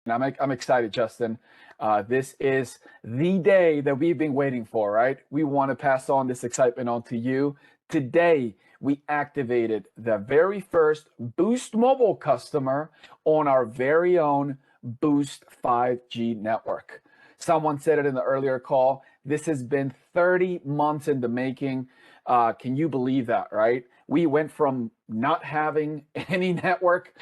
I'm excited, Justin. This is the day that we've been waiting for, right? We want to pass on this excitement on to you. Today, we activated the very first Boost Mobile customer on our very own Boost 5G network. Someone said it in the earlier call. This has been 30 months in the making. Can you believe that, right? We went from not having any network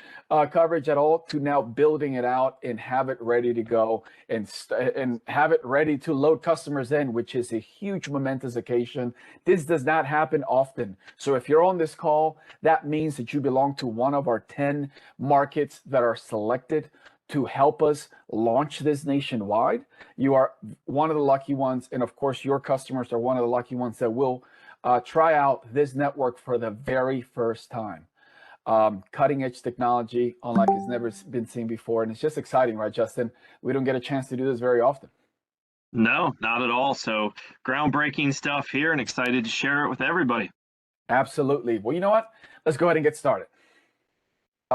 coverage at all to now building it out and have it ready to go and have it ready to load customers in, which is a huge momentous occasion. This does not happen often. So if you're on this call, that means that you belong to one of our 10 markets that are selected to help us launch this nationwide. You are one of the lucky ones. And of course, your customers are one of the lucky ones that will try out this network for the very first time. Cutting edge technology, unlike it's never been seen before. And it's just exciting, right, Justin? We don't get a chance to do this very often. No, not at all. So groundbreaking stuff here and excited to share it with everybody. Absolutely. Well, you know what? Let's go ahead and get started.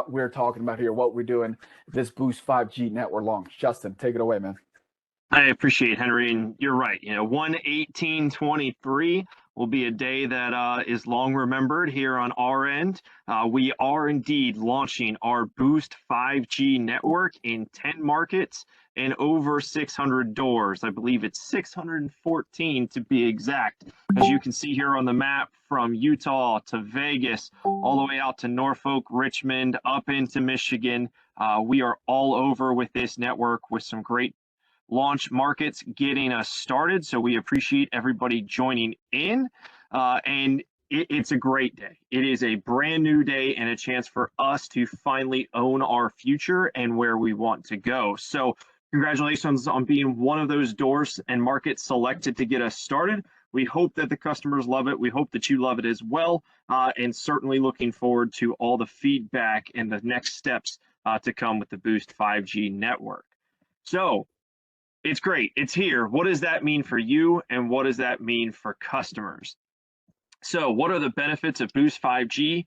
We're talking about here, what we're doing, this Boost 5G network launch. Justin, take it away, man. I appreciate Henry, and you're right. 1/18/23 will be a day that is long remembered here on our end. We are indeed launching our Boost 5G network in 10 markets and over 600 doors. I believe it's 614 to be exact. As you can see here on the map, from Utah to Vegas, all the way out to Norfolk, Richmond, up into Michigan. We are all over with this network with some great launch markets getting us started. So we appreciate everybody joining in. And it's a great day. It is a brand new day and a chance for us to finally own our future and where we want to go. So congratulations on being one of those doors and markets selected to get us started. We hope that the customers love it. We hope that you love it as well. And certainly looking forward to all the feedback and the next steps to come with the Boost 5G network. So it's great. It's here. What does that mean for you, and what does that mean for customers? So what are the benefits of Boost 5G?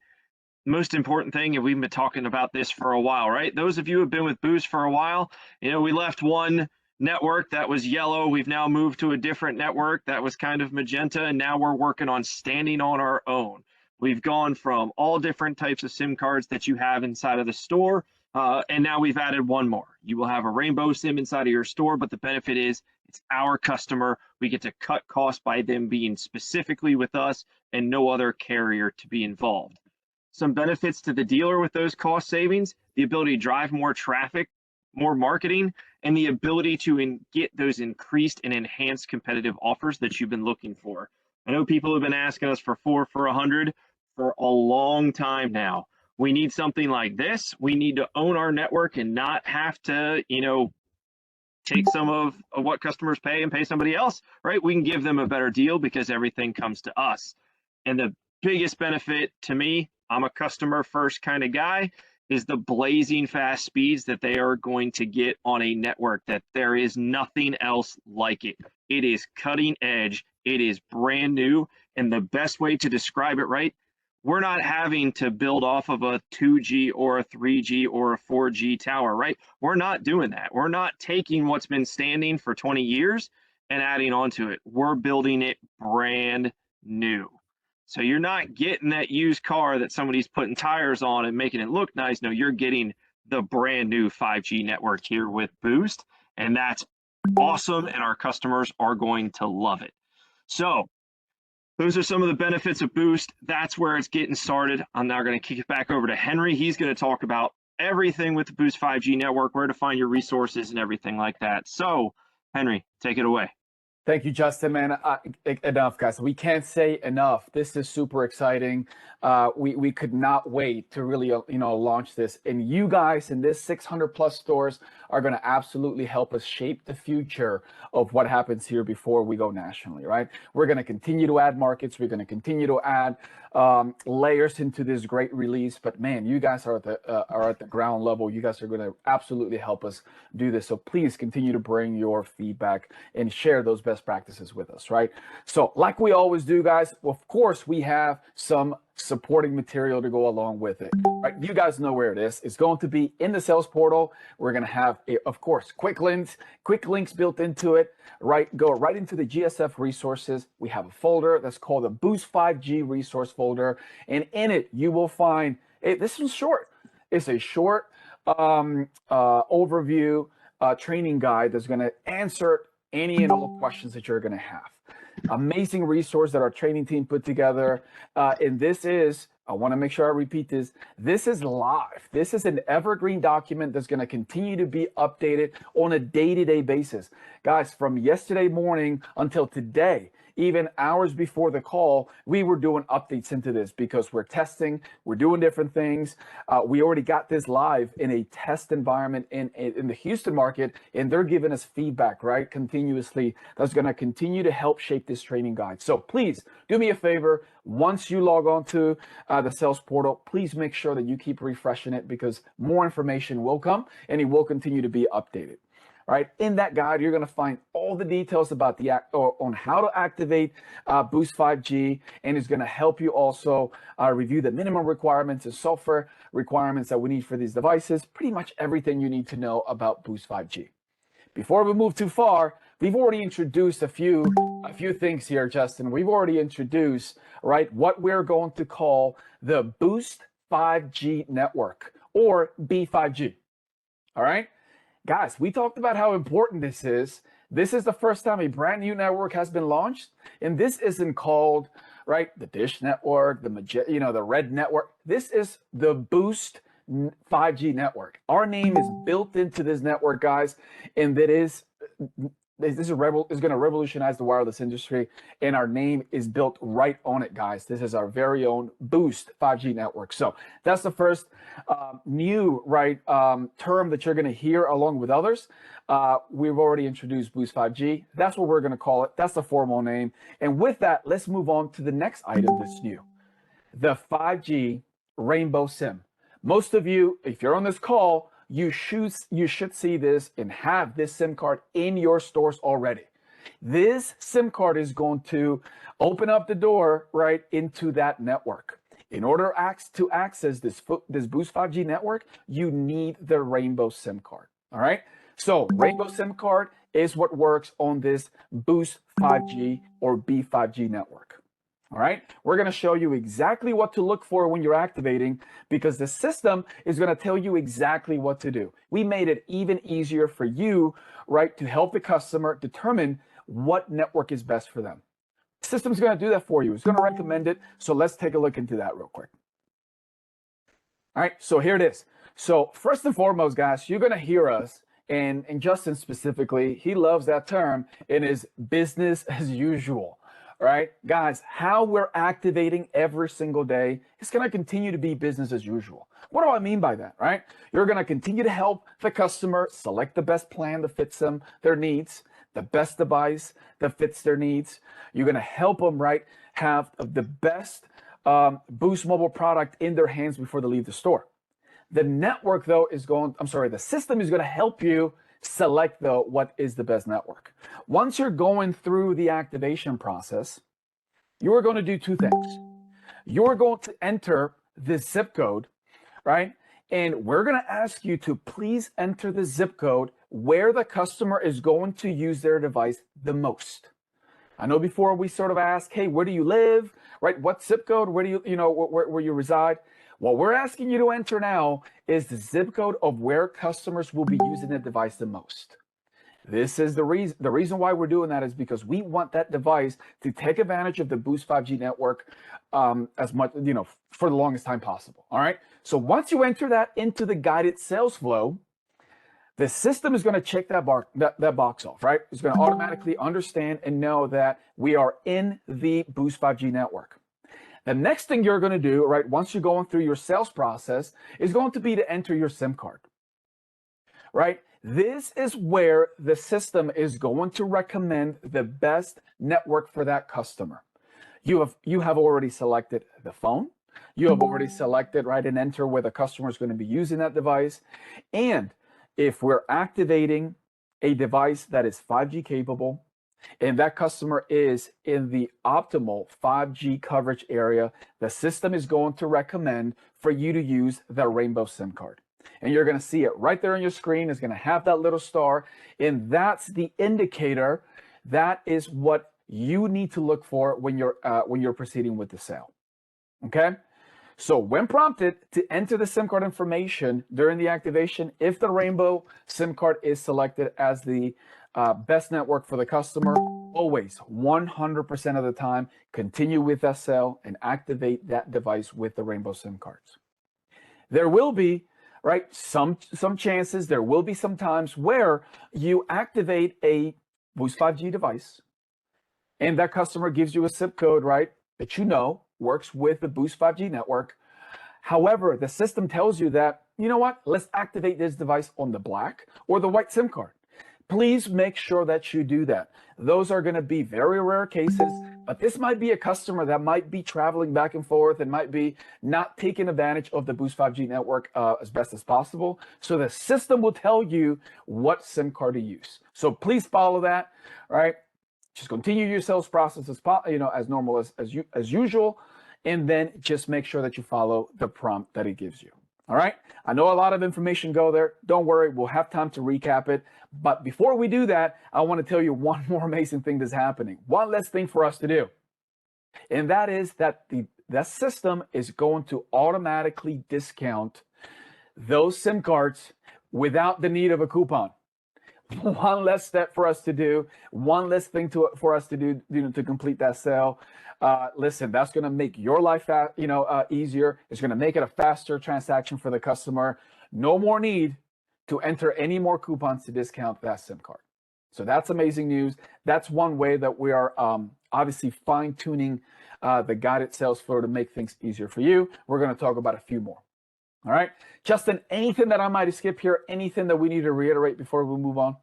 Most important thing, and we've been talking about this for a while, right? Those of you who have been with Boost for a while, we left one network that was yellow. We've now moved to a different network that was kind of magenta, and now we're working on standing on our own. We've gone from all different types of SIM cards that you have inside of the store, and now we've added one more. You will have a rainbow SIM inside of your store, but the benefit is it's our customer. We get to cut costs by them being specifically with us and no other carrier to be involved. Some benefits to the dealer with those cost savings: the ability to drive more traffic, more marketing, and the ability to get those increased and enhanced competitive offers that you've been looking for. I know people have been asking us for 4 for $100 for a long time now. We need something like this. We need to own our network and not have to, take some of what customers pay and pay somebody else, right? We can give them a better deal because everything comes to us. And the biggest benefit to me, I'm a customer first kind of guy, is the blazing fast speeds that they are going to get on a network that there is nothing else like it. It is cutting edge. It is brand new. And the best way to describe it, right? We're not having to build off of a 2G or a 3G or a 4G tower, right? We're not doing that. We're not taking what's been standing for 20 years and adding onto it. We're building it brand new. So you're not getting that used car that somebody's putting tires on and making it look nice. No, you're getting the brand new 5G network here with Boost, and that's awesome, and our customers are going to love it. So those are some of the benefits of Boost. That's where it's getting started. I'm now going to kick it back over to Henry. He's going to talk about everything with the Boost 5G network, where to find your resources and everything like that. So, Henry, take it away. Thank you, Justin, man. Enough, guys. We can't say enough. This is super exciting. We could not wait to really, launch this. And you guys in this 600 plus stores are going to absolutely help us shape the future of what happens here before we go nationally, right? We're going to continue to add markets. We're going to continue to add layers into this great release. But man, you guys are at the ground level. You guys are going to absolutely help us do this. So please continue to bring your feedback and share those best practices with us, right? So like we always do, guys, of course, we have some supporting material to go along with it, right? You guys know where it is. It's going to be in the sales portal. We're going to have, of course, quick links built into it, right? Go right into the GSF resources. We have a folder that's called the Boost 5G resource folder. And in it, you will find, this one's short. It's a short overview training guide that's going to answer any and all questions that you're going to have. Amazing resource that our training team put together. And this is, I want to make sure I repeat this. This is live. This is an evergreen document that's going to continue to be updated on a day-to-day basis. Guys, from yesterday morning until today, even hours before the call, we were doing updates into this because we're testing, we're doing different things. We already got this live in a test environment in the Houston market, and they're giving us feedback, right, continuously. That's going to continue to help shape this training guide. So please do me a favor. Once you log on to the sales portal, please make sure that you keep refreshing it because more information will come and it will continue to be updated. Right, in that guide, you're going to find all the details about on how to activate Boost 5G, and it's going to help you also review the minimum requirements and software requirements that we need for these devices. Pretty much everything you need to know about Boost 5G. Before we move too far, we've already introduced a few things here, Justin. We've already introduced, right, what we're going to call the Boost 5G network, or B5G. All right. Guys, we talked about how important this is. This is the first time a brand new network has been launched, and this isn't called, right, the Dish network, the Red network. This is the Boost 5G network. Our name is built into this network, guys, and this is going to revolutionize the wireless industry, and our name is built right on it, guys. This is our very own Boost 5G network. So that's the first new term that you're going to hear along with others. We've already introduced Boost 5G. That's what we're going to call it. That's the formal name. And with that, let's move on to the next item that's new, the 5G Rainbow SIM. Most of you, if you're on this call, you should see this and have this SIM card in your stores already. This SIM card is going to open up the door right into that network. In order to access this Boost 5G network, you need the Rainbow SIM card. All right. So Rainbow SIM card is what works on this Boost 5G or B5G network. All right, we're going to show you exactly what to look for when you're activating because the system is going to tell you exactly what to do. We made it even easier for you, right, to help the customer determine what network is best for them. The system's going to do that for you. It's going to recommend it. So let's take a look into that real quick. All right, so here it is. So first and foremost, guys, you're going to hear us, and Justin specifically, he loves that term, it is business as usual. Right, guys, how we're activating every single day is going to continue to be business as usual. What do I mean by that, right? You're going to continue to help the customer select the best plan that fits them, their needs, the best device that fits their needs. You're going to help them, right, have the best Boost mobile product in their hands before they leave the store. The network, though, the system is going to help you select what is the best network. Once you're going through the activation process, you are going to do two things. You're going to enter the zip code, right? And we're going to ask you to please enter the zip code where the customer is going to use their device the most. I know before we sort of ask, hey, where do you live, right? What zip code? Where do where you reside? What we're asking you to enter now is the zip code of where customers will be using the device the most. This is the reason. The reason why we're doing that is because we want that device to take advantage of the Boost 5G network as much, for the longest time possible. All right. So once you enter that into the guided sales flow, the system is going to check that box off, right? It's going to automatically understand and know that we are in the Boost 5G network. The next thing you're going to do, right, once you're going through your sales process, is going to be to enter your SIM card, right? This is where the system is going to recommend the best network for that customer. You have already selected the phone. You have already selected, right, and enter where the customer is going to be using that device. And if we're activating a device that is 5G capable, and that customer is in the optimal 5G coverage area, the system is going to recommend for you to use the Rainbow SIM card. And you're going to see it right there on your screen. It's going to have that little star, and that's the indicator. That is what you need to look for when you're proceeding with the sale. Okay? So when prompted to enter the SIM card information during the activation, if the Rainbow SIM card is selected as the best network for the customer, always 100% of the time, continue with that sale and activate that device with the Rainbow SIM cards. There will be, right, some chances, there will be some times where you activate a Boost 5G device and that customer gives you a zip code, right, that you know works with the Boost 5G network. However, the system tells you that, you know what, let's activate this device on the black or the white SIM card. Please make sure that you do that. Those are going to be very rare cases, but this might be a customer that might be traveling back and forth and might be not taking advantage of the Boost 5G network as best as possible. So the system will tell you what SIM card to use. So please follow that, right? Just continue your sales process as normal as usual, and then just make sure that you follow the prompt that it gives you. All right. I know a lot of information go there. Don't worry, we'll have time to recap it. But before we do that, I want to tell you one more amazing thing that's happening. One less thing for us to do. And that is that the system is going to automatically discount those SIM cards without the need of a coupon. One less step for us to do, one less thing for us to do, to complete that sale. Listen, that's going to make your life easier. It's going to make it a faster transaction for the customer. No more need to enter any more coupons to discount that SIM card. So that's amazing news. That's one way that we are obviously fine-tuning the guided sales flow to make things easier for you. We're going to talk about a few more. All right, Justin, anything that I might skip here, anything that we need to reiterate before we move on?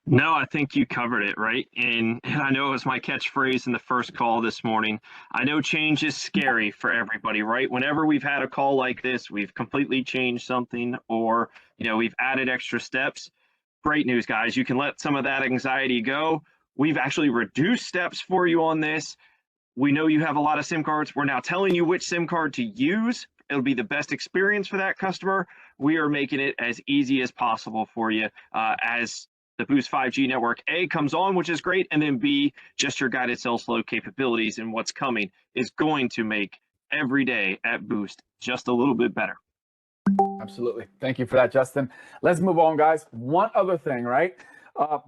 No, I think you covered it, right? And I know it was my catchphrase in the first call this morning. I know change is scary for everybody, right? Whenever we've had a call like this, we've completely changed something or, we've added extra steps. Great news, guys. You can let some of that anxiety go. We've actually reduced steps for you on this. We know you have a lot of SIM cards. We're now telling you which SIM card to use. It'll be the best experience for that customer. We are making it as easy as possible for you as the Boost 5G network, A, comes on, which is great, and then B, just your guided sales flow capabilities and what's coming is going to make every day at Boost just a little bit better. Absolutely. Thank you for that, Justin. Let's move on, guys. One other thing, right?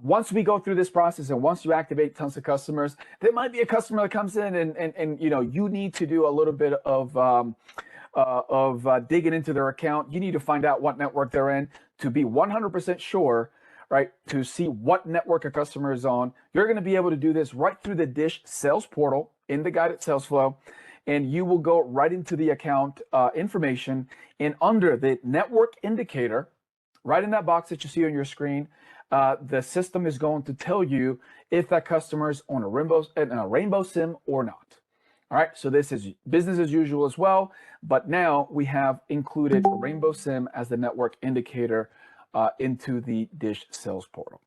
Once we go through this process and once you activate tons of customers, there might be a customer that comes in and you need to do a little bit of digging into their account. You need to find out what network they're in to be 100% sure, right? To see what network a customer is on. You're going to be able to do this right through the Dish sales portal in the guided sales flow. And you will go right into the account information, and under the network indicator, right in that box that you see on your screen, the system is going to tell you if that customer is on a Rainbow SIM or not. All right, so this is business as usual as well, but now we have included Rainbow SIM as the network indicator into the Dish sales portal.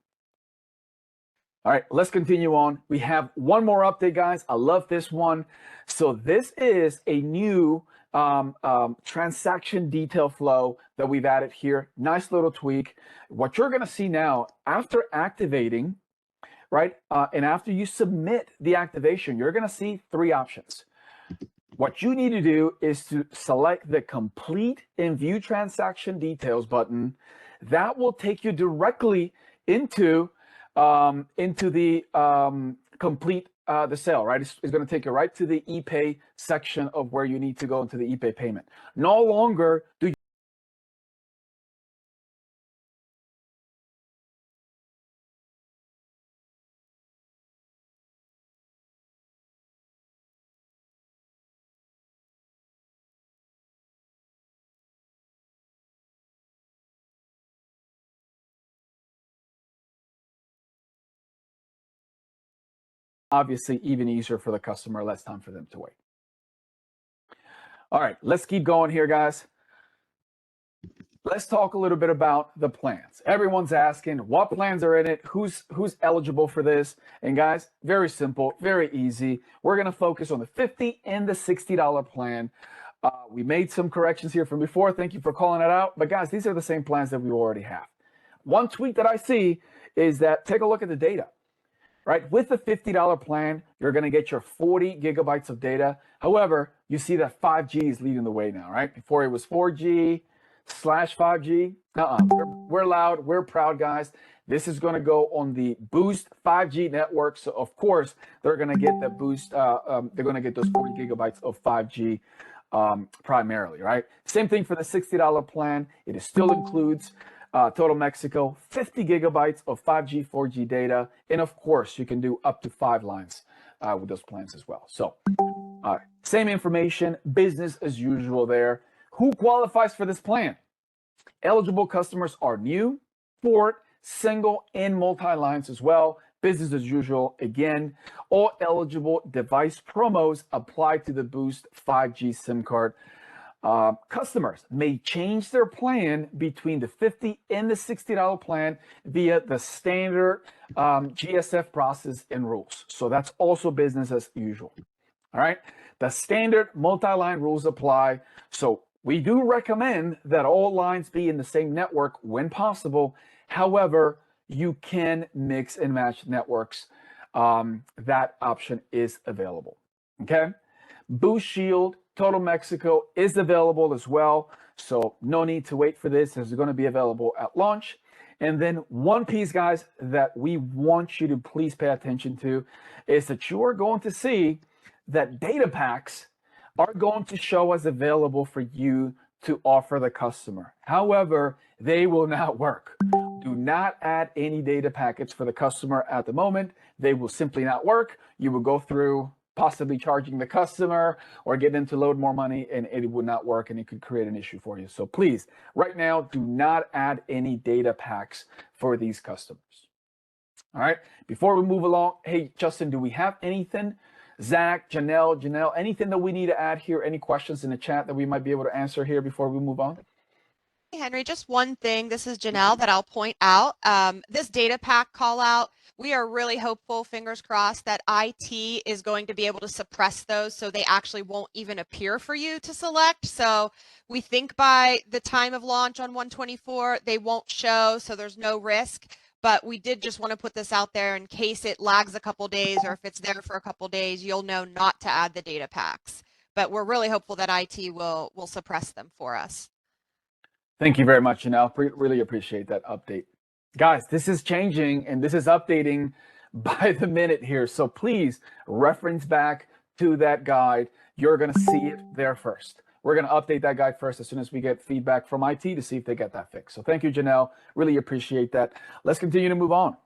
All right, let's continue on. We have one more update, guys. I love this one. So this is a new transaction detail flow that we've added here. Nice little tweak. What you're going to see now after activating, right, and after you submit the activation, you're going to see three options. What you need to do is to select the complete and view transaction details button. That will take you directly into the complete the sale, right? It's going to take you right to the ePay section of where you need to go into the ePay payment. No longer do you obviously even easier for the customer, less time for them to wait. All right, let's keep going here, guys. let's talk a little bit about the plans. Everyone's asking what plans are in it, who's eligible for this. And guys, very simple, very easy. We're going to focus on the $50 and the $60 plan. We made some corrections here from before. Thank you for calling it out. But guys, these are the same plans that we already have. One tweak that I see is that take a look at the data. Right, with the $50 plan, you're going to get your 40 gigabytes of data. However, you see that 5G is leading the way now, right? Before it was 4G/5G. We're loud, we're proud, guys. This is going to go on the Boost 5G network. So of course, they're going to get the Boost. They're going to get those 40 gigabytes of 5G primarily, right? Same thing for the $60 plan. It still includes Total Mexico, 50 gigabytes of 5G, 4G data. And of course, you can do up to 5 lines with those plans as well. So same information, business as usual there. Who qualifies for this plan? Eligible customers are new, port, single, and multi-lines as well. Business as usual. Again, all eligible device promos apply to the Boost 5G SIM card. Customers may change their plan between the $50 and the $60 plan via the standard GSF process and rules. So that's also business as usual. All right. The standard multi-line rules apply. So we do recommend that all lines be in the same network when possible. However, you can mix and match networks. That option is available. Okay. Boost Shield Total Mexico is available as well. So no need to wait for this. It's going to be available at launch. And then one piece, guys, that we want you to please pay attention to is that you are going to see that data packs are going to show as available for you to offer the customer. However, they will not work. Do not add any data packets for the customer at the moment. They will simply not work. You will go through possibly charging the customer or get them to load more money, and it would not work, and it could create an issue for you. So please, right now, do not add any data packs for these customers. All right. Before we move along, hey, Justin, do we have anything? Zach, Janelle, anything that we need to add here? Any questions in the chat that we might be able to answer here before we move on? Hey, Henry, just one thing. This is Janelle that I'll point out. This data pack call out, we are really hopeful, fingers crossed, that IT is going to be able to suppress those so they actually won't even appear for you to select. So we think by the time of launch on 124, they won't show, so there's no risk. But we did just want to put this out there in case it lags a couple days, or if it's there for a couple days, you'll know not to add the data packs. But we're really hopeful that IT will suppress them for us. Thank you very much, Janelle. Really appreciate that update. Guys, this is changing and this is updating by the minute here. So please reference back to that guide. You're going to see it there first. We're going to update that guide first as soon as we get feedback from IT to see if they get that fixed. So thank you, Janelle. Really appreciate that. Let's continue to move on.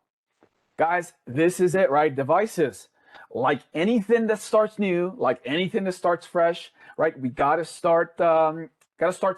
Guys, this is it, right? Devices. Like anything that starts new, like anything that starts fresh, right? We got to start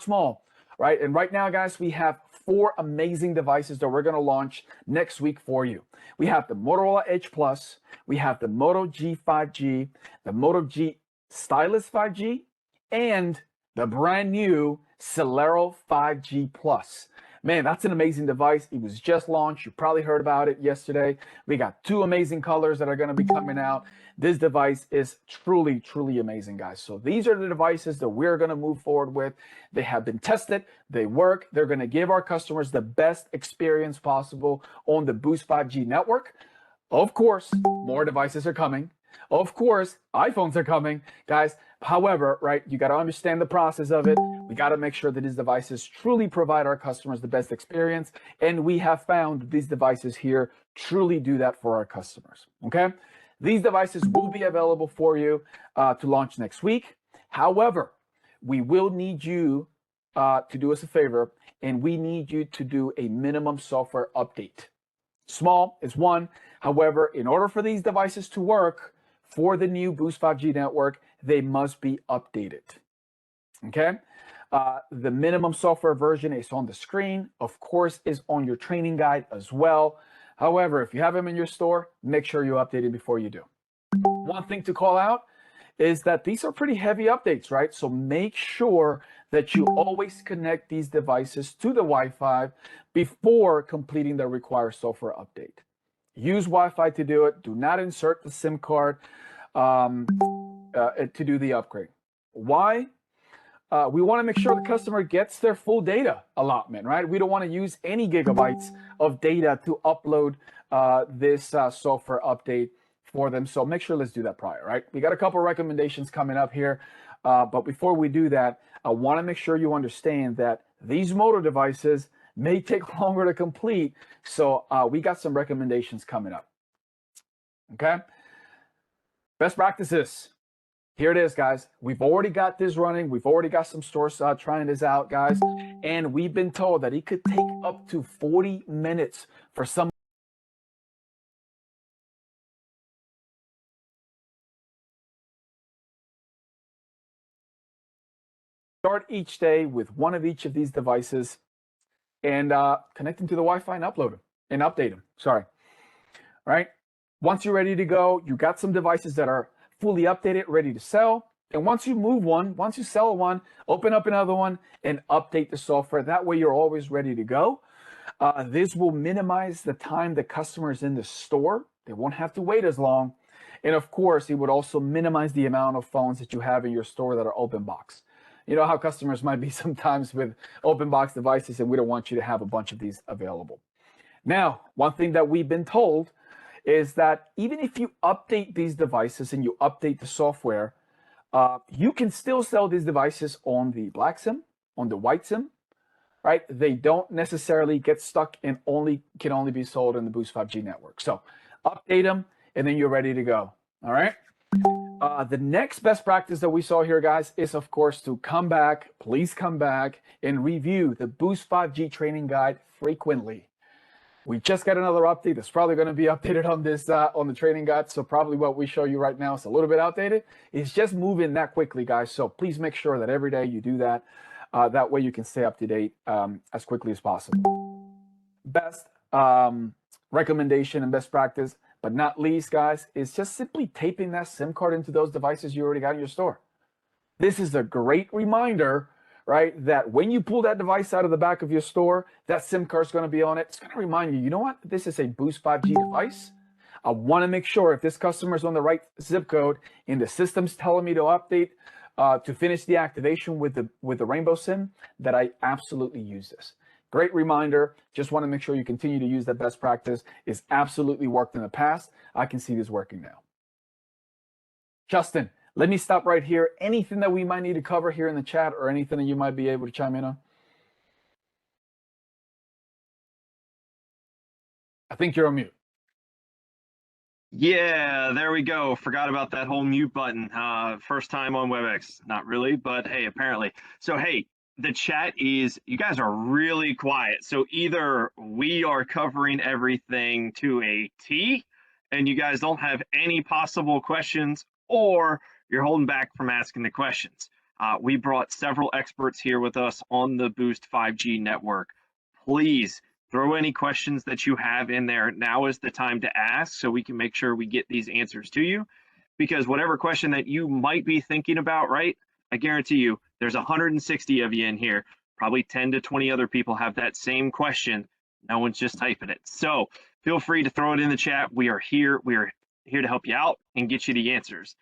small, right? And right now, guys, we have 4 amazing devices that we're going to launch next week for you. We have the Motorola Edge Plus, we have the Moto G 5G, the Moto G Stylus 5G, and the brand new Celero 5G Plus. Man, that's an amazing device. It was just launched. You probably heard about it yesterday. We got 2 amazing colors that are going to be coming out. This device is truly, truly amazing, guys. So these are the devices that we're going to move forward with. They have been tested. They work. They're going to give our customers the best experience possible on the Boost 5G network. Of course, more devices are coming. Of course, iPhones are coming, guys. However, right, you got to understand the process of it. We got to make sure that these devices truly provide our customers the best experience. And we have found these devices here truly do that for our customers. Okay. These devices will be available for you to launch next week. However, we will need you to do us a favor, and we need you to do a minimum software update. Small is one. However, in order for these devices to work for the new Boost 5G network, they must be updated. Okay. The minimum software version is on the screen, of course, is on your training guide as well. However, if you have them in your store, make sure you update it before you do. One thing to call out is that these are pretty heavy updates, right? So make sure that you always connect these devices to the Wi-Fi before completing the required software update. Use Wi-Fi to do it. Do not insert the SIM card to do the upgrade. Why? We want to make sure the customer gets their full data allotment, right? We don't want to use any gigabytes of data to upload this software update for them. So make sure let's do that prior, right? We got a couple of recommendations coming up here. But before we do that, I want to make sure you understand that these Moto devices may take longer to complete. So we got some recommendations coming up. Okay. Best practices. Here it is, guys. We've already got this running. We've already got some stores trying this out, guys. And we've been told that it could take up to 40 minutes for some. Start each day with one of each of these devices and connect them to the Wi-Fi and upload them and update them. Sorry. All right. Once you're ready to go, you got some devices that are fully updated, ready to sell. And once you move one, once you sell one, open up another one and update the software. That way you're always ready to go. This will minimize the time the customer is in the store. They won't have to wait as long. And of course, it would also minimize the amount of phones that you have in your store that are open box. You know how customers might be sometimes with open box devices, and we don't want you to have a bunch of these available. Now, one thing that we've been told is that even if you update these devices and you update the software, you can still sell these devices on the black SIM, on the white SIM, right? They don't necessarily get stuck and can only be sold in the Boost 5G network. So update them and then you're ready to go. All right. The next best practice that we saw here, guys, is of course to come back, please come back and review the Boost 5G training guide frequently. We just got another update. It's probably going to be updated on this on the training guide. So probably what we show you right now is a little bit outdated. It's just moving that quickly, guys. So please make sure that every day you do that. That way you can stay up to date as quickly as possible. Best recommendation and best practice, but not least, guys, is just simply taping that SIM card into those devices you already got in your store. This is a great reminder, right, that when you pull that device out of the back of your store, that SIM card is going to be on it. It's going to remind you, you know what? This is a Boost 5G device. I want to make sure if this customer is on the right zip code and the system's telling me to update to finish the activation with the Rainbow SIM, that I absolutely use this. Great reminder. Just want to make sure you continue to use that best practice. It's absolutely worked in the past. I can see this working now. Justin, let me stop right here. Anything that we might need to cover here in the chat or anything that you might be able to chime in on? I think you're on mute. Yeah, there we go. Forgot about that whole mute button. First time on WebEx. Not really, but hey, apparently. So, hey, the chat is, you guys are really quiet. So either we are covering everything to a T and you guys don't have any possible questions, or you're holding back from asking the questions. We brought several experts here with us on the Boost 5G network. Please throw any questions that you have in there. Now is the time to ask so we can make sure we get these answers to you, because whatever question that you might be thinking about, right? I guarantee you there's 160 of you in here. Probably 10 to 20 other people have that same question. No one's just typing it. So feel free to throw it in the chat. We are here. We are here to help you out and get you the answers.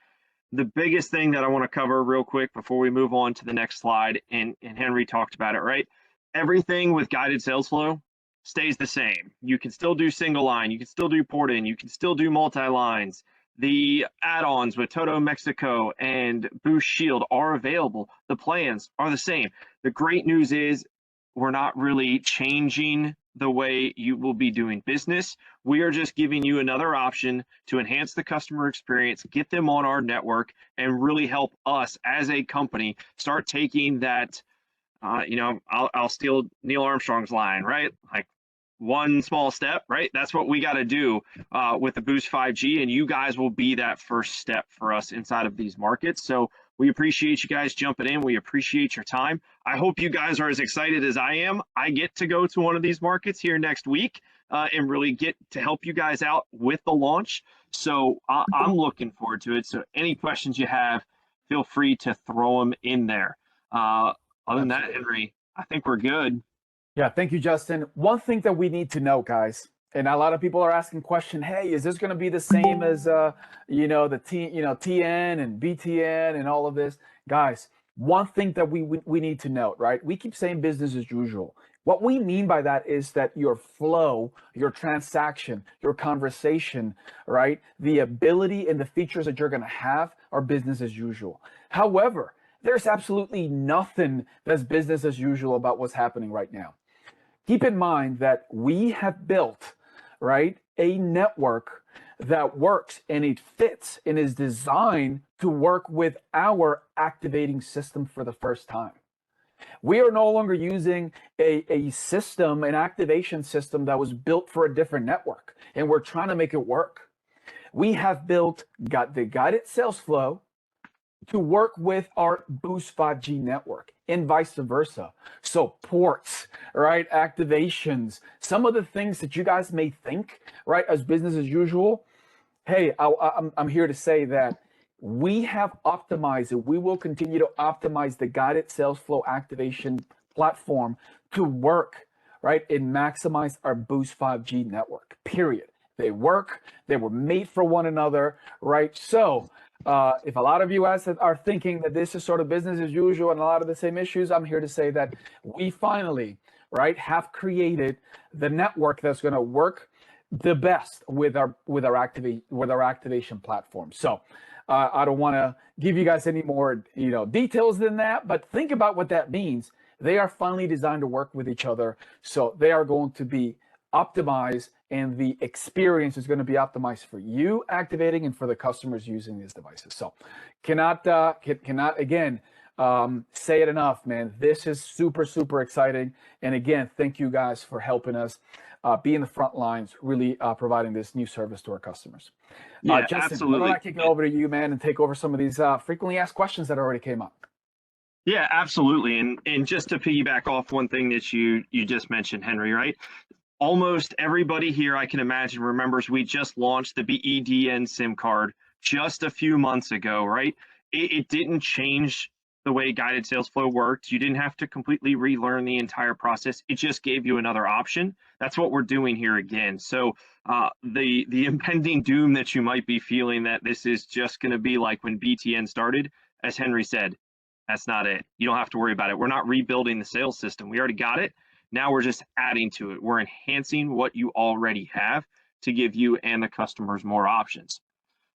The biggest thing that I want to cover real quick before we move on to the next slide, and Henry talked about it, right? Everything with guided sales flow stays the same. You can still do single line. You can still do port in. You can still do multi-lines. The add-ons with Toto Mexico and Boost Shield are available. The plans are the same. The great news is we're not really changing the way you will be doing business. We are just giving you another option to enhance the customer experience, get them on our network, and really help us as a company start taking that, I'll steal Neil Armstrong's line, right? Like, one small step, right? That's what we got to do with the Boost 5G, and you guys will be that first step for us inside of these markets. So we appreciate you guys jumping in. We appreciate your time. I hope you guys are as excited as I am. I get to go to one of these markets here next week and really get to help you guys out with the launch. So I'm looking forward to it. So any questions you have, feel free to throw them in there. Other than that, Absolutely. Henry, I think we're good. Yeah, thank you, Justin. One thing that we need to know, guys, and a lot of people are asking question, hey, is this going to be the same as TN and BTN and all of this? Guys, one thing that we need to note, right? We keep saying business as usual. What we mean by that is that your flow, your transaction, your conversation, right? The ability and the features that you're going to have are business as usual. However, there's absolutely nothing that's business as usual about what's happening right now. Keep in mind that we have built, right, a network that works and it fits and is designed to work with our activating system for the first time. We are no longer using a system, an activation system that was built for a different network, and we're trying to make it work. We have got the guided sales flow to work with our Boost 5G network and vice versa. So ports, right? Activations, some of the things that you guys may think, right, as business as usual. Hey, I'm here to say that we have optimized it. We will continue to optimize the guided sales flow activation platform to work, right, and maximize our Boost 5G network, period. They work, they were made for one another, right? So if a lot of you guys are thinking that this is sort of business as usual and a lot of the same issues, I'm here to say that we finally, right, have created the network that's going to work the best with our activation platform. So I don't want to give you guys any more details than that, but think about what that means. They are finally designed to work with each other, so they are going to be optimized, and the experience is going to be optimized for you activating and for the customers using these devices. So cannot again say it enough, man. This is super exciting, and again, thank you guys for helping us be in the front lines, really providing this new service to our customers. Yeah, Justin, absolutely. why don't I kick it over to you, man, and take over some of these frequently asked questions that already came up. Yeah, absolutely. And just to piggyback off one thing that you just mentioned, Henry, right? Almost everybody here, I can imagine, remembers we just launched the BEDN SIM card just a few months ago, right? It didn't change the way guided sales flow worked. You didn't have to completely relearn the entire process. It just gave you another option. That's what we're doing here again. So the impending doom that you might be feeling that this is just going to be like when BTN started, as Henry said, that's not it. You don't have to worry about it. We're not rebuilding the sales system. We already got it. Now we're just adding to it. We're enhancing what you already have to give you and the customers more options.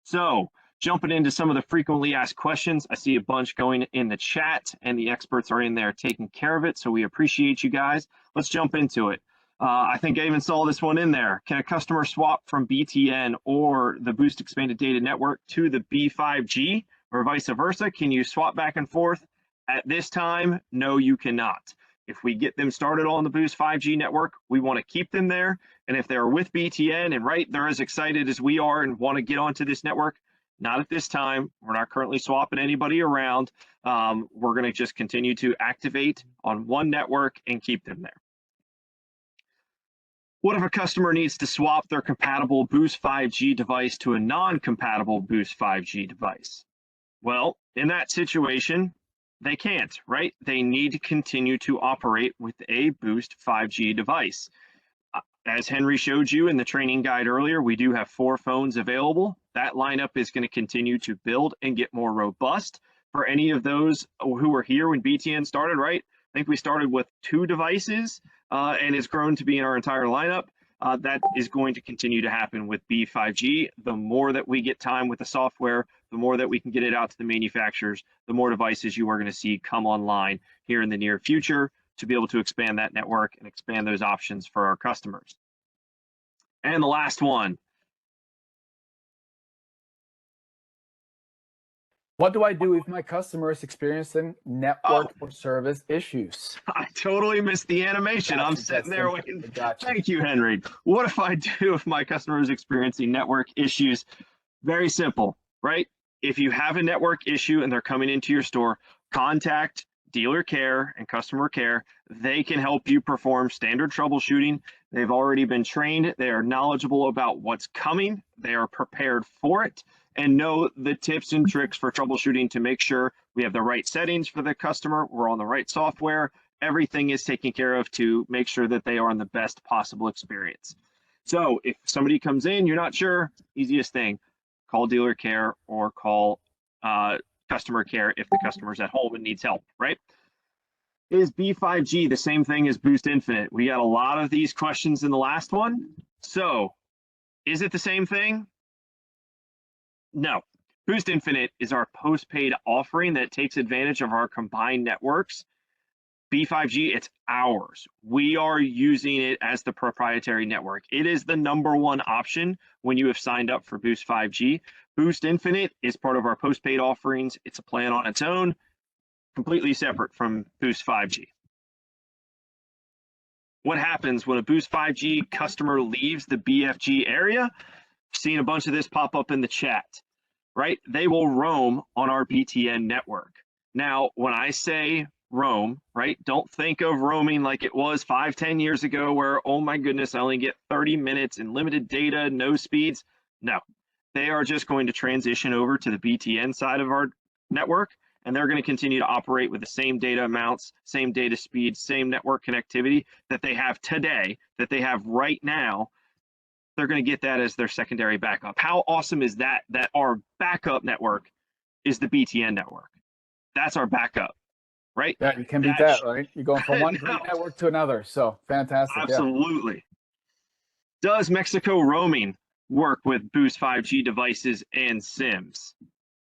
So jumping into some of the frequently asked questions, I see a bunch going in the chat and the experts are in there taking care of it. So we appreciate you guys. Let's jump into it. I think I even saw this one in there. Can a customer swap from BTN or the Boost Expanded Data Network to the B5G or vice versa? Can you swap back and forth? At this time, no, you cannot. If we get them started on the Boost 5G network, we want to keep them there. And if they're with BTN and right, they're as excited as we are and want to get onto this network, not at this time. We're not currently swapping anybody around. We're going to just continue to activate on one network and keep them there. What if a customer needs to swap their compatible Boost 5G device to a non-compatible Boost 5G device? Well, in that situation, they can't, right? They need to continue to operate with a Boost 5G device. As Henry showed you in the training guide earlier, we do have 4 phones available. That lineup is going to continue to build and get more robust. For any of those who were here when BTN started, right? I think we started with 2 devices and it's grown to be in our entire lineup. That is going to continue to happen with B5G. The more that we get time with the software, the more that we can get it out to the manufacturers, the more devices you are going to see come online here in the near future to be able to expand that network and expand those options for our customers. And the last one. What do I do if my customer is experiencing network or service issues? I totally missed the animation. I'm sitting there waiting. Gotcha. Thank you, Henry. What if I do if my customer is experiencing network issues? Very simple, right? If you have a network issue and they're coming into your store, contact dealer care and customer care. They can help you perform standard troubleshooting. They've already been trained. They are knowledgeable about what's coming. They are prepared for it and know the tips and tricks for troubleshooting to make sure we have the right settings for the customer. We're on the right software. Everything is taken care of to make sure that they are on the best possible experience. So if somebody comes in, you're not sure, easiest thing, call dealer care or call customer care if the customer's at home and needs help, right? Is B5G the same thing as Boost Infinite? We got a lot of these questions in the last one. So is it the same thing? No. Boost Infinite is our postpaid offering that takes advantage of our combined networks. B5G, it's ours. We are using it as the proprietary network. It is the #1 option when you have signed up for Boost 5G. Boost Infinite is part of our postpaid offerings. It's a plan on its own, completely separate from Boost 5G. What happens when a Boost 5G customer leaves the BFG area? I've seen a bunch of this pop up in the chat, right? They will roam on our BTN network. Now, when I say roam, right, don't think of roaming like it was 5-10 years ago where, oh my goodness, I only get 30 minutes and limited data, no speeds. No, they are just going to transition over to the BTN side of our network, and they're going to continue to operate with the same data amounts, same data speeds, same network connectivity that they have today, that they have right now. They're going to get that as their secondary backup. How awesome is that, that our backup network is the BTN network? That's our backup, right? Yeah, you can beat that, right? You're going from one great network to another. So fantastic. Absolutely. Yeah. Does Mexico roaming work with Boost 5G devices and SIMs?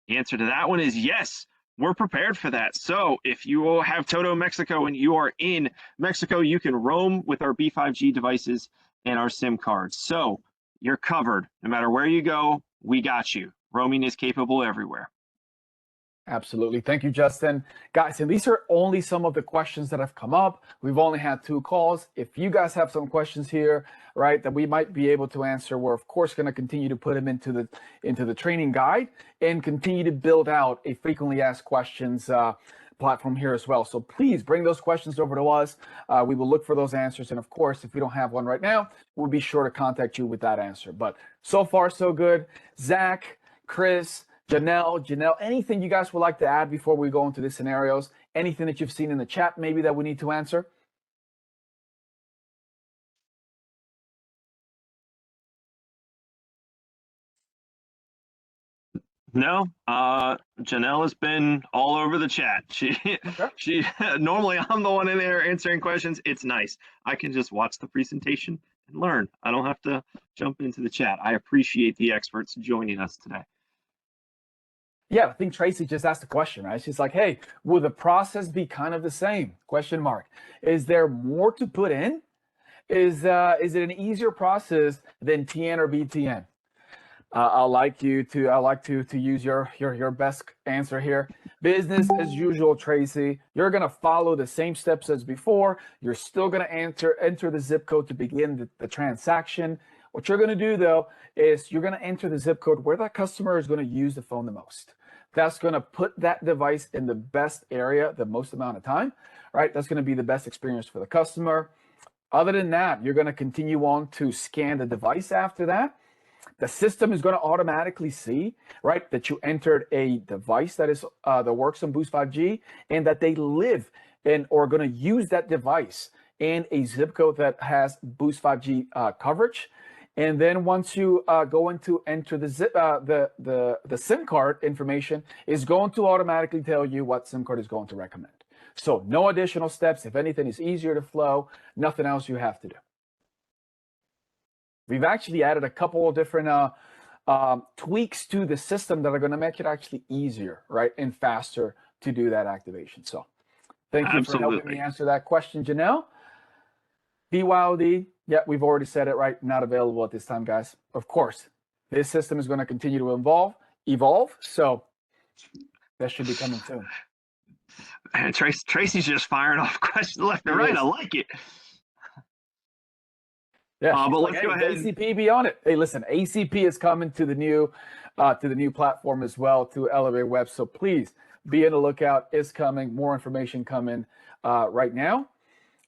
The answer to that one is yes. We're prepared for that. So if you have Toto Mexico and you are in Mexico, you can roam with our B5G devices and our SIM cards. So you're covered. No matter where you go, we got you. Roaming is capable everywhere. Absolutely. Thank you, Justin. Guys, and these are only some of the questions that have come up. We've only had 2 calls. If you guys have some questions here, right, that we might be able to answer, we're of course going to continue to put them into the training guide and continue to build out a frequently asked questions platform here as well. So please bring those questions over to us. We will look for those answers. And of course, if we don't have one right now, we'll be sure to contact you with that answer. But so far, so good. Zach, Chris, Janelle, anything you guys would like to add before we go into the scenarios? Anything that you've seen in the chat maybe that we need to answer? No, Janelle has been all over the chat. She normally I'm the one in there answering questions. It's nice. I can just watch the presentation and learn. I don't have to jump into the chat. I appreciate the experts joining us today. Yeah, I think Tracy just asked a question, right? She's like, hey, will the process be kind of the same? Question mark. Is there more to put in? Is it an easier process than TN or BTN? I like to use your best answer here. Business as usual, Tracy. You're gonna follow the same steps as before. You're still gonna enter the zip code to begin the transaction. What you're gonna do though is you're gonna enter the zip code where that customer is gonna use the phone the most. That's gonna put that device in the best area the most amount of time, right? That's gonna be the best experience for the customer. Other than that, you're gonna continue on to scan the device after that. The system is going to automatically see, right, that you entered a device that is that works on Boost 5G and that they live in or are going to use that device in a zip code that has Boost 5G coverage. And then once you go into enter the SIM card information, is going to automatically tell you what SIM card is going to recommend. So no additional steps. If anything is easier to flow, nothing else you have to do. We've actually added a couple of different tweaks to the system that are going to make it actually easier, right, and faster to do that activation. So thank you for helping me answer that question, Janelle. BYOD, yeah, we've already said it, right, not available at this time, guys. Of course, this system is going to continue to evolve, so that should be coming soon. Man, Tracy's just firing off questions left and right. I like it. Yeah, but let's go ahead. ACP be on it. Hey, listen, ACP is coming to the new platform as well, to Elevate Web. So please be on the lookout. It's coming. More information coming right now.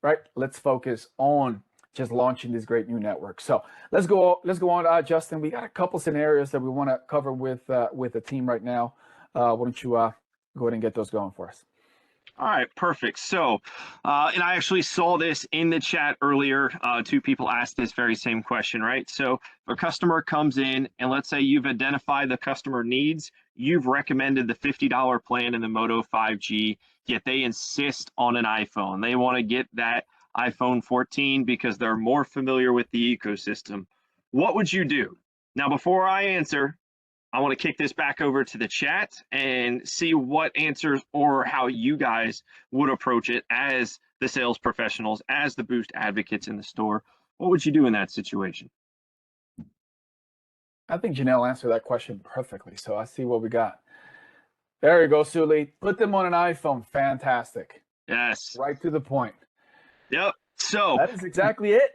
Right. Let's focus on just launching this great new network. So let's go on, Justin. We got a couple scenarios that we want to cover with the team right now. Why don't you go ahead and get those going for us? All right, perfect. So, and I actually saw this in the chat earlier. Two people asked this very same question, right? So if a customer comes in and let's say you've identified the customer needs, you've recommended the $50 plan in the Moto 5G, yet they insist on an iPhone. They want to get that iPhone 14 because they're more familiar with the ecosystem. What would you do? Now, before I answer, I want to kick this back over to the chat and see what answers or how you guys would approach it as the sales professionals, as the Boost advocates in the store. What would you do in that situation? I think Janelle answered that question perfectly. So I see what we got. There you go, Suli. Put them on an iPhone. Fantastic. Yes. Right to the point. Yep. So that is exactly it.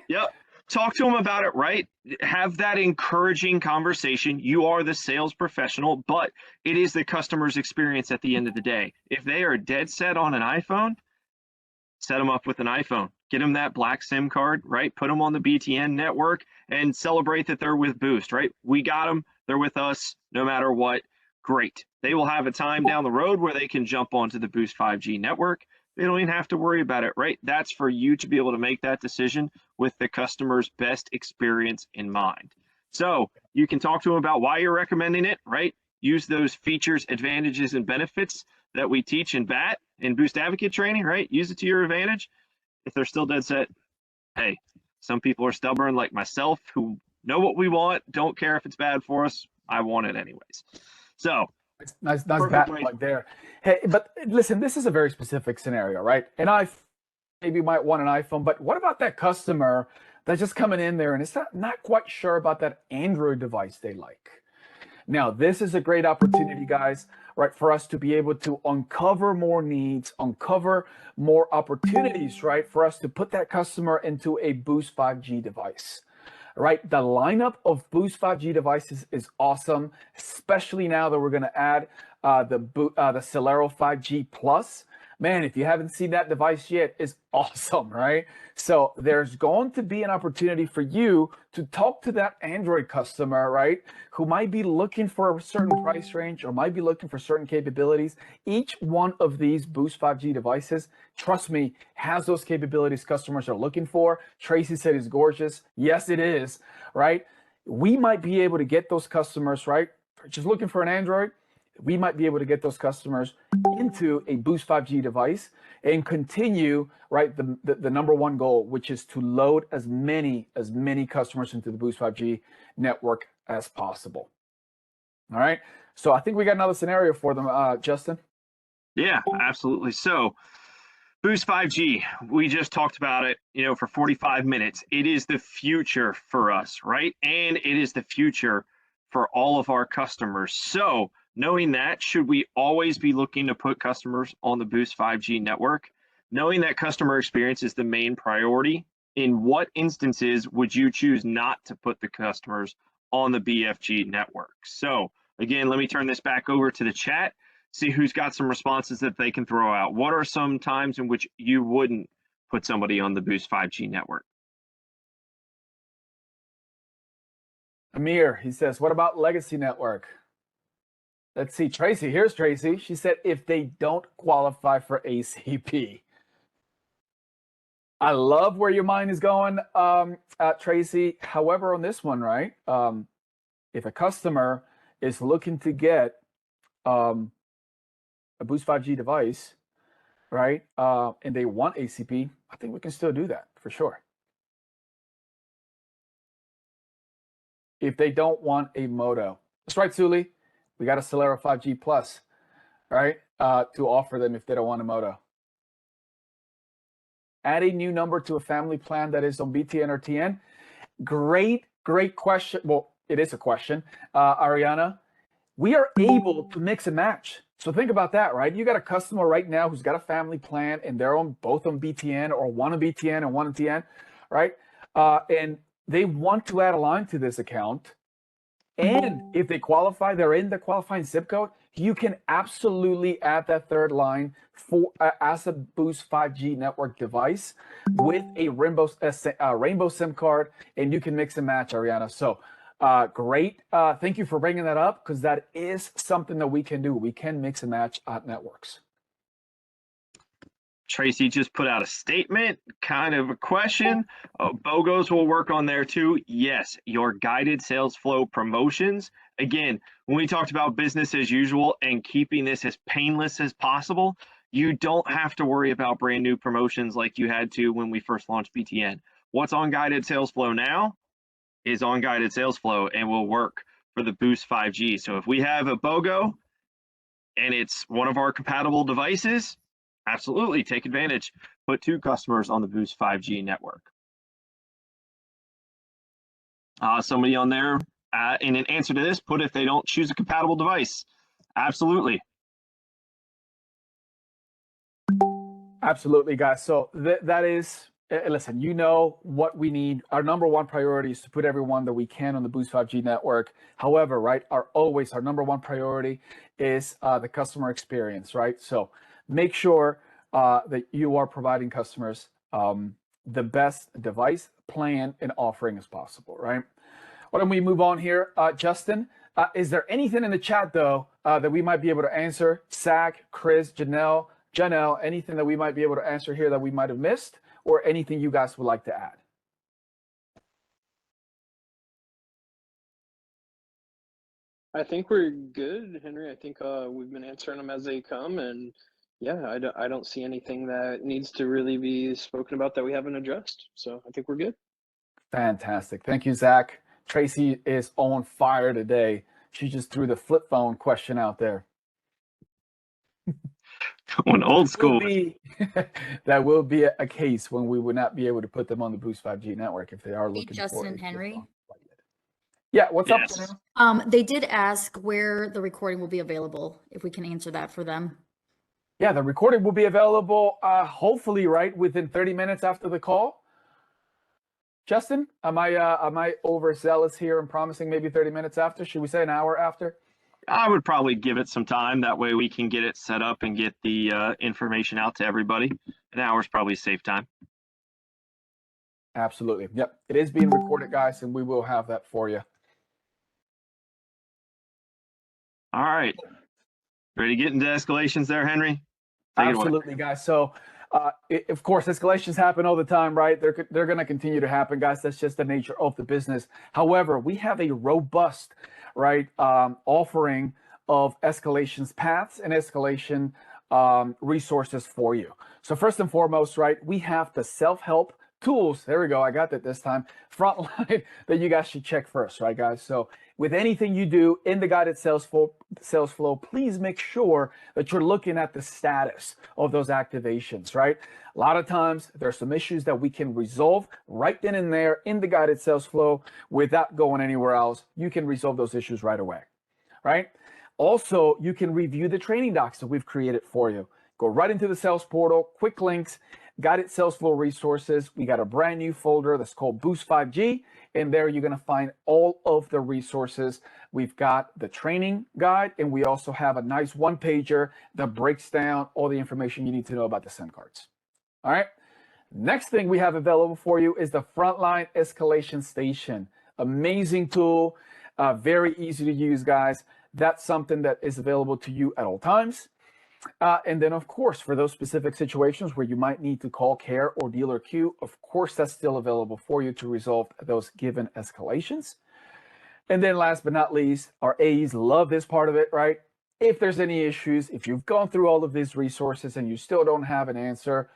Yep. Talk to them about it, right? Have that encouraging conversation. You are the sales professional, but it is the customer's experience at the end of the day. If they are dead set on an iPhone, set them up with an iPhone. Get them that black SIM card, right? Put them on the BTN network and celebrate that they're with Boost, right? We got them. They're with us no matter what. Great. They will have a time down the road where they can jump onto the Boost 5G network. They don't even have to worry about it, right? That's for you to be able to make that decision with the customer's best experience in mind. So you can talk to them about why you're recommending it, right? Use those features, advantages, and benefits that we teach in BAT and Boost Advocate training, right? Use it to your advantage. If they're still dead set, hey, some people are stubborn like myself who know what we want, don't care if it's bad for us. I want it anyways. So nice bat plug there. Hey, but listen, this is a very specific scenario, right? And I maybe might want an iPhone, but what about that customer that's just coming in there and it's not quite sure about that Android device they like? Now, this is a great opportunity, guys, right, for us to be able to uncover more needs, uncover more opportunities, right, for us to put that customer into a Boost 5G device. Right, the lineup of Boost 5G devices is awesome, especially now that we're going to add the Celero 5G Plus. Man, if you haven't seen that device yet, it's awesome, right? So there's going to be an opportunity for you to talk to that Android customer, right, who might be looking for a certain price range or might be looking for certain capabilities. Each one of these Boost 5G devices, trust me, has those capabilities customers are looking for. Tracy said it's gorgeous. Yes, it is, right? We might be able to get those customers, right, just looking for an Android. We might be able to get those customers into a Boost 5G device and continue, right, the number one goal, which is to load as many customers into the Boost 5G network as possible. All right. So I think we got another scenario for them, Justin. Yeah, absolutely. So Boost 5G, we just talked about it, for 45 minutes. It is the future for us, right? And it is the future for all of our customers. So knowing that, should we always be looking to put customers on the Boost 5G network? Knowing that customer experience is the main priority, in what instances would you choose not to put the customers on the BFG network? So again, let me turn this back over to the chat, see who's got some responses that they can throw out. What are some times in which you wouldn't put somebody on the Boost 5G network? Amir, he says, what about legacy network? Let's see, Tracy. Here's Tracy. She said, if they don't qualify for ACP. I love where your mind is going, Tracy. However, on this one, right, if a customer is looking to get a Boost 5G device, right, and they want ACP, I think we can still do that for sure. If they don't want a Moto. That's right, Suli. We got a Celero 5G Plus, right, to offer them if they don't want a Moto. Add a new number to a family plan that is on BTN or TN. Great question. Well, it is a question, Ariana. We are able to mix and match. So think about that, right? You got a customer right now who's got a family plan and they're both on BTN or one on BTN and one on TN, right? And they want to add a line to this account. And if they qualify, they're in the qualifying zip code, you can absolutely add that third line for as a Boost 5G network device with a Rainbow SIM card, and you can mix and match, Ariana. So great. Thank you for bringing that up, because that is something that we can do. We can mix and match networks. Tracy just put out a statement, kind of a question. BOGOs will work on there too. Yes, your guided sales flow promotions. Again, when we talked about business as usual and keeping this as painless as possible, you don't have to worry about brand new promotions like you had to when we first launched BTN. What's on guided sales flow now is on guided sales flow and will work for the Boost 5G. So if we have a BOGO and it's one of our compatible devices, absolutely take advantage. Put 2 customers on the Boost 5G network. Somebody on there in an answer to this, put if they don't choose a compatible device. Absolutely. Absolutely, guys. So that is, listen, you know what we need. Our number one priority is to put everyone that we can on the Boost 5G network. However, right, our number one priority is the customer experience, right? So make sure that you are providing customers the best device, plan, and offering as possible, right? Why don't we move on here? Justin, is there anything in the chat, though, that we might be able to answer? Zach, Chris, Janelle, anything that we might be able to answer here that we might have missed, or anything you guys would like to add? I think we're good, Henry. I think we've been answering them as they come, and yeah, I don't see anything that needs to really be spoken about that we haven't addressed. So I think we're good. Fantastic. Thank you, Zach. Tracy is on fire today. She just threw the flip phone question out there. Going old school. That will be a case when we would not be able to put them on the Boost 5G network if they are looking for Justin and Henry. Yeah, what's up, Yes. Janelle? They did ask where the recording will be available, if we can answer that for them. Yeah, the recording will be available hopefully right within 30 minutes after the call. Justin, am I overzealous here and promising maybe 30 minutes after? Should we say an hour after? I would probably give it some time. That way we can get it set up and get the information out to everybody. An hour is probably a safe time. Absolutely. Yep. It is being recorded, guys, and we will have that for you. All right. Ready to get into escalations there, Henry? Take it away. Absolutely, guys. So, of course, escalations happen all the time, right? They're going to continue to happen, guys. That's just the nature of the business. However, we have a robust, right, offering of escalations paths and escalation resources for you. So first and foremost, right, we have the self-help tools. There we go. I got that this time. Frontline that you guys should check first, right, guys? So with anything you do in the guided sales flow, please make sure that you're looking at the status of those activations, right? A lot of times there's some issues that we can resolve right then and there in the guided sales flow without going anywhere else. You can resolve those issues right away, right? Also, you can review the training docs that we've created for you. Go right into the sales portal, quick links, guided sales flow resources. We got a brand new folder that's called Boost 5G. And there you're going to find all of the resources. We've got the training guide, and we also have a nice one-pager that breaks down all the information you need to know about the SIM cards. All right. Next thing we have available for you is the Frontline Escalation Station. Amazing tool, very easy to use, guys. That's something that is available to you at all times. And then, of course, for those specific situations where you might need to call care or dealer queue, of course, that's still available for you to resolve those given escalations. And then last but not least, our AEs love this part of it, right? If there's any issues, if you've gone through all of these resources and you still don't have an answer,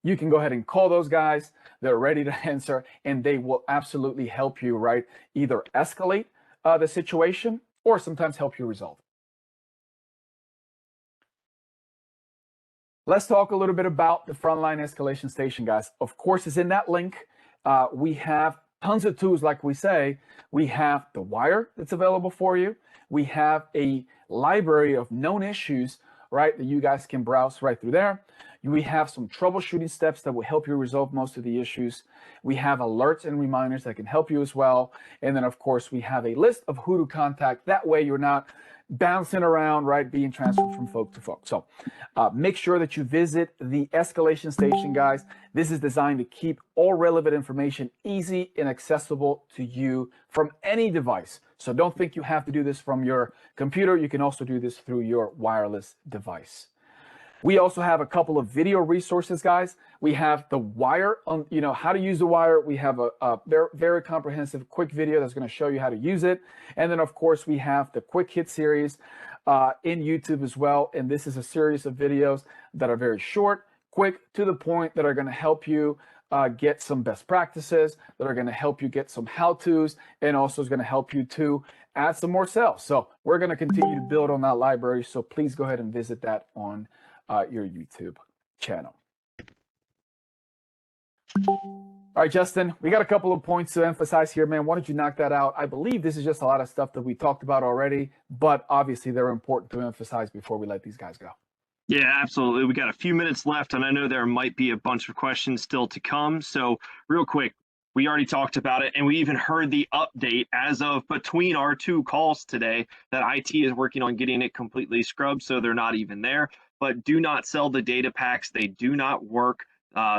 you can go ahead and call those guys. They're ready to answer, and they will absolutely help you, right? Either escalate the situation or sometimes help you resolve. Let's talk a little bit about the Frontline Escalation Station, guys. Of course, it's in that link. We have tons of tools, like we say. We have the wire that's available for you. We have a library of known issues, right, that you guys can browse right through there. We have some troubleshooting steps that will help you resolve most of the issues. We have alerts and reminders that can help you as well. And then, of course, we have a list of who to contact. That way you're not bouncing around, right, being transferred from folk to folk. So make sure that you visit the escalation station, guys. This is designed to keep all relevant information easy and accessible to you from any device. So don't think you have to do this from your computer. You can also do this through your wireless device. We also have a couple of video resources, guys. We have the wire on, how to use the wire. We have a very, very comprehensive quick video that's going to show you how to use it. And then, of course, we have the quick hit series in YouTube as well. And this is a series of videos that are very short, quick, to the point, that are going to help you get some best practices, that are going to help you get some how-tos, and also is going to help you to add some more sales. So we're going to continue to build on that library. So please go ahead and visit that on your YouTube channel. All right, Justin, we got a couple of points to emphasize here, man. Why don't you knock that out? I believe this is just a lot of stuff that we talked about already, but obviously they're important to emphasize before we let these guys go. Yeah, absolutely. We got a few minutes left, and I know there might be a bunch of questions still to come. So real quick, we already talked about it, and we even heard the update as of between our two calls today that IT is working on getting it completely scrubbed, so they're not even there. But do not sell the data packs. They do not work.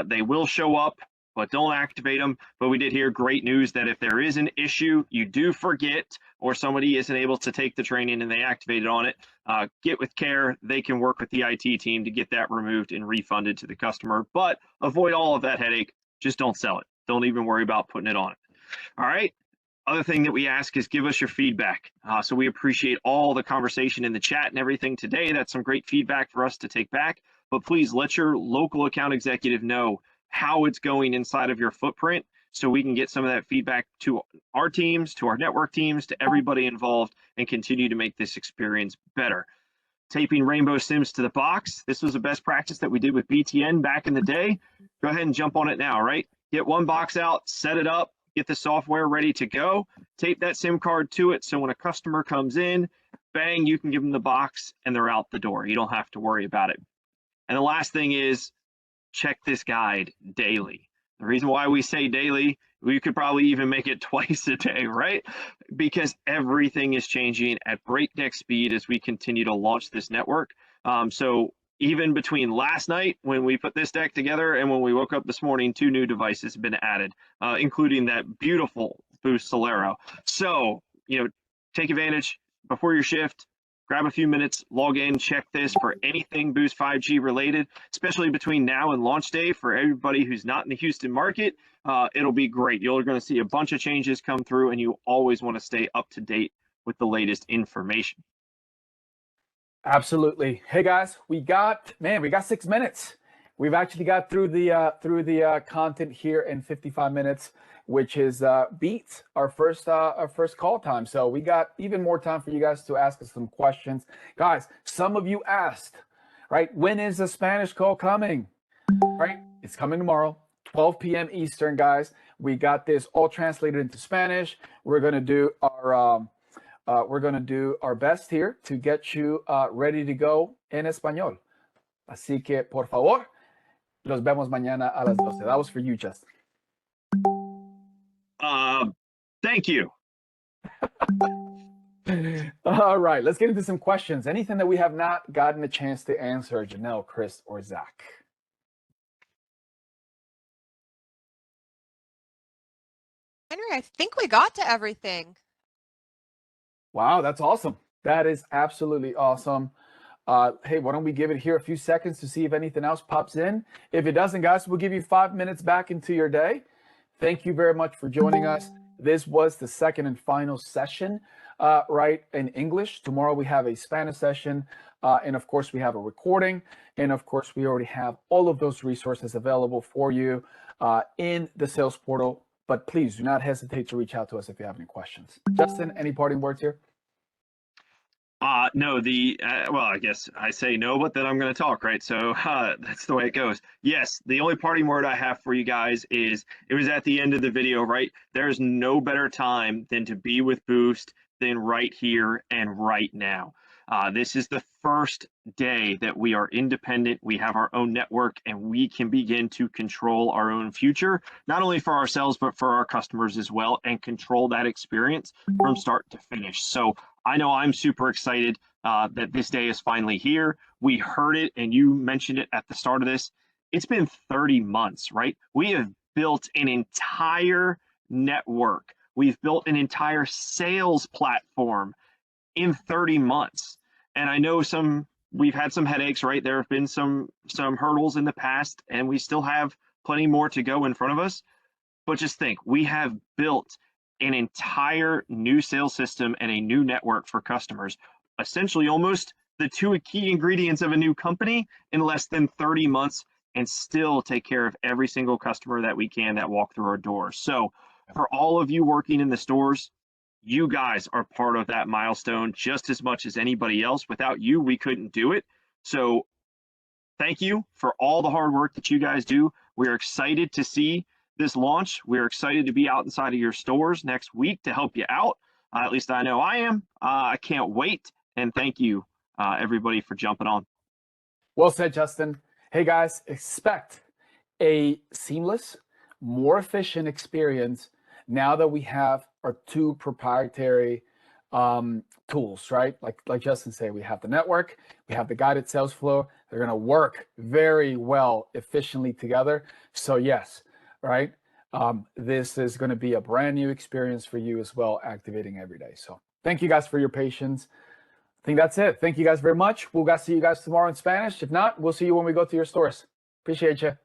They will show up, but don't activate them. But we did hear great news that if there is an issue, you do forget, or somebody isn't able to take the training and they activated on it, get with care. They can work with the IT team to get that removed and refunded to the customer. But avoid all of that headache. Just don't sell it. Don't even worry about putting it on it. All right. Other thing that we ask is give us your feedback. So we appreciate all the conversation in the chat and everything today. That's some great feedback for us to take back. But please let your local account executive know how it's going inside of your footprint, so we can get some of that feedback to our teams, to our network teams, to everybody involved, and continue to make this experience better. Taping Rainbow Sims to the box. This was a best practice that we did with BTN back in the day. Go ahead and jump on it now, right? Get one box out, set it up, get the software ready to go, tape that SIM card to it, so when a customer comes in, bang, you can give them the box and they're out the door. You don't have to worry about it. And the last thing is, check this guide daily. The reason why we say daily, we could probably even make it twice a day, right? Because everything is changing at breakneck speed as we continue to launch this network. So even between last night when we put this deck together and when we woke up this morning, 2 new devices have been added, including that beautiful Boost Solero. So, take advantage before your shift. Grab a few minutes, log in, check this for anything Boost 5G related, especially between now and launch day. For everybody who's not in the Houston market, it'll be great. You're going to see a bunch of changes come through, and you always want to stay up to date with the latest information. Absolutely. Hey guys, we got 6 minutes. We've actually got through the content here in 55 minutes, which is beats our first call time. So we got even more time for you guys to ask us some questions. Guys, some of you asked, right? When is the Spanish call coming? Right? It's coming tomorrow, 12 p.m. Eastern, guys. We got this all translated into Spanish. We're gonna do our best here to get you ready to go en español. Así que, por favor, los vemos mañana a las 12. That was for you, Justin. Thank you. All right, let's get into some questions. Anything that we have not gotten a chance to answer, Janelle, Chris, or Zach? Henry, I think we got to everything. Wow, that's awesome. That is absolutely awesome. Hey, why don't we give it here a few seconds to see if anything else pops in? If it doesn't, guys, we'll give you 5 minutes back into your day. Thank you very much for joining us. This was the second and final session, right, in English. Tomorrow we have a Spanish session, and of course we have a recording, and of course we already have all of those resources available for you in the sales portal. But please do not hesitate to reach out to us if you have any questions. Justin, any parting words here? No, well, I guess I say no, but then I'm going to talk, right? So that's the way it goes. Yes, the only parting word I have for you guys is, it was at the end of the video, right? There's no better time than to be with Boost than right here and right now. This is the first day that we are independent, we have our own network, and we can begin to control our own future, not only for ourselves, but for our customers as well, and control that experience from start to finish. So I know I'm super excited that this day is finally here. We heard it, and you mentioned it at the start of this. It's been 30 months, right? We have built an entire network. We've built an entire sales platform in 30 months. And I know we've had some headaches, right? There have been some hurdles in the past, and we still have plenty more to go in front of us. But just think, we have built an entire new sales system and a new network for customers, essentially almost the two key ingredients of a new company in less than 30 months, and still take care of every single customer that we can that walk through our doors. So for all of you working in the stores, you guys are part of that milestone just as much as anybody else. Without you, we couldn't do it. So thank you for all the hard work that you guys do. We're excited to see this launch. We're excited to be out inside of your stores next week to help you out. At least I know I am. I can't wait. And thank you, everybody, for jumping on. Well said, Justin. Hey guys, expect a seamless, more efficient experience now that we have our two proprietary tools, right? Like Justin said, we have the network, we have the guided sales flow. They're going to work very well, efficiently together. So yes, right? This is going to be a brand new experience for you as well, activating every day. So thank you guys for your patience. I think that's it. Thank you guys very much. We'll see you guys tomorrow in Spanish. If not, we'll see you when we go to your stores. Appreciate you.